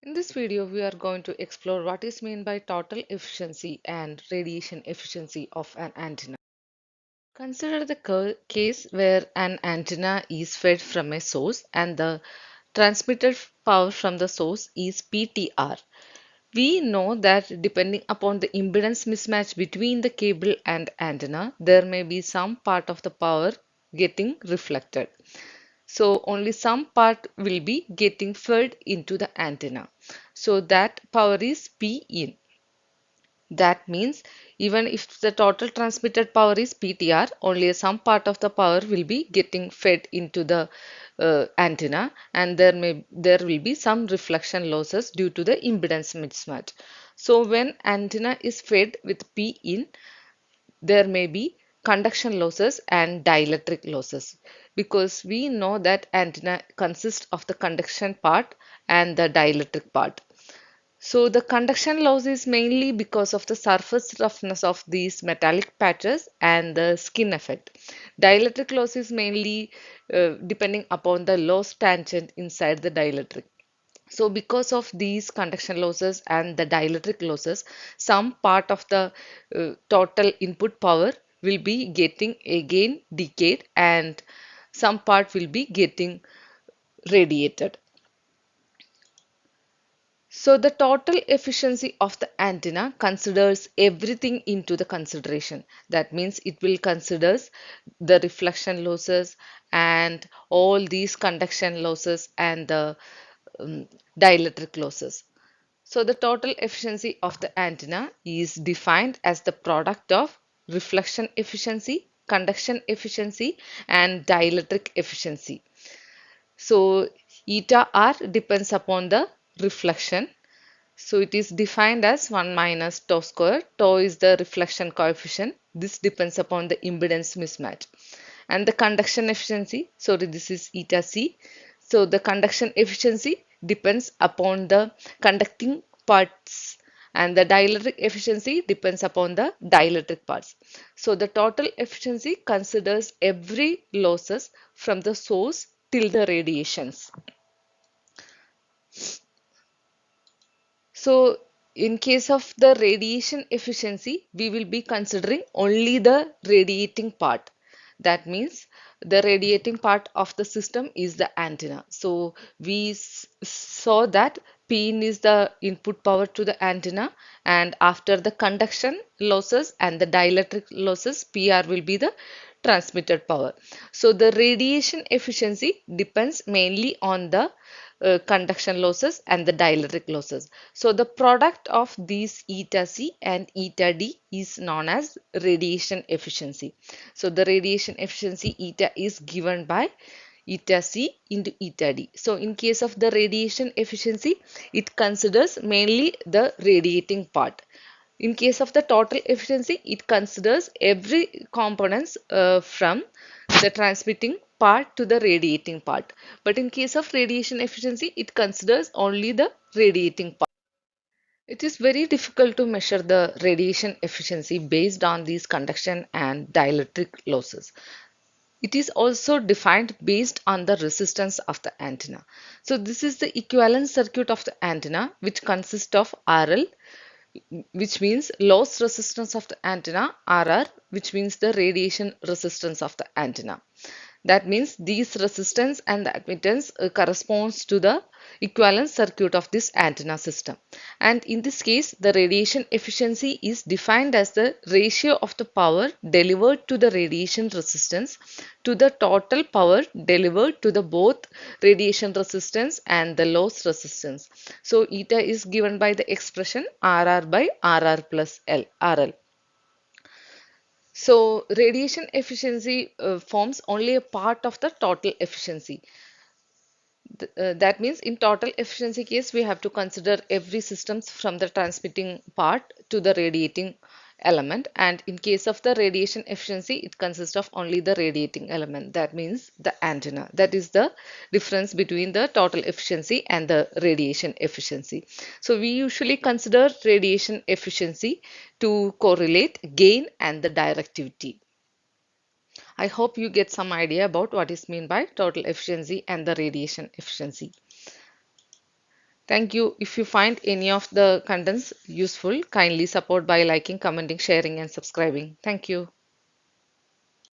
In this video, we are going to explore what is meant by total efficiency and radiation efficiency of an antenna. Consider the case where an antenna is fed from a source and the transmitted power from the source is PTR. We know that depending upon the impedance mismatch between the cable and antenna, there may be some part of the power getting reflected. So only some part will be getting fed into the antenna. So that power is P in. That means even if the total transmitted power is PTR, only some part of the power will be getting fed into the antenna, and there will be some reflection losses due to the impedance mismatch. So when antenna is fed with P in, there may be conduction losses and dielectric losses, because we know that antenna consists of the conduction part and the dielectric part. So the conduction loss is mainly because of the surface roughness of these metallic patches and the skin effect. Dielectric loss is mainly depending upon the loss tangent inside the dielectric. So because of these conduction losses and the dielectric losses, some part of the total input power will be getting again decayed and some part will be getting radiated. So the total efficiency of the antenna considers everything into the consideration. That means it will considers the reflection losses and all these conduction losses and the um, dielectric losses. So the total efficiency of the antenna is defined as the product of reflection efficiency, conduction efficiency, and dielectric efficiency. So eta r depends upon the reflection. So it is defined as 1 minus tau square. Tau is the reflection coefficient. This depends upon the impedance mismatch. And the conduction efficiency, so this is eta c. So the conduction efficiency depends upon the conducting parts, and the dielectric efficiency depends upon the dielectric parts. So the total efficiency considers every losses from the source till the radiations. So in case of the radiation efficiency, we will be considering only the radiating part. That means the radiating part of the system is the antenna. So we saw that Pin is the input power to the antenna, and after the conduction losses and the dielectric losses, PR will be the transmitted power. So the radiation efficiency depends mainly on the conduction losses and the dielectric losses. So the product of these eta C and eta D is known as radiation efficiency. So the radiation efficiency eta is given by eta C into eta D. So in case of the radiation efficiency, it considers mainly the radiating part. In case of the total efficiency, it considers every components from the transmitting part to the radiating part. But in case of radiation efficiency, it considers only the radiating part. It is very difficult to measure the radiation efficiency based on these conduction and dielectric losses. It is also defined based on the resistance of the antenna. So this is the equivalent circuit of the antenna, which consists of RL, which means loss resistance of the antenna, RR, which means the radiation resistance of the antenna. That means these resistance and the admittance corresponds to the equivalent circuit of this antenna system. And in this case, the radiation efficiency is defined as the ratio of the power delivered to the radiation resistance to the total power delivered to the both radiation resistance and the loss resistance. So eta is given by the expression RR by RR plus L, RL. So radiation efficiency forms only a part of the total efficiency. That means in total efficiency case, we have to consider every systems from the transmitting part to the radiating element. And in case of the radiation efficiency, it consists of only the radiating element. That means the antenna. That is the difference between the total efficiency and the radiation efficiency. So we usually consider radiation efficiency to correlate gain and the directivity. I hope you get some idea about what is meant by total efficiency and the radiation efficiency. Thank you. If you find any of the contents useful, kindly support by liking, commenting, sharing, and subscribing. Thank you.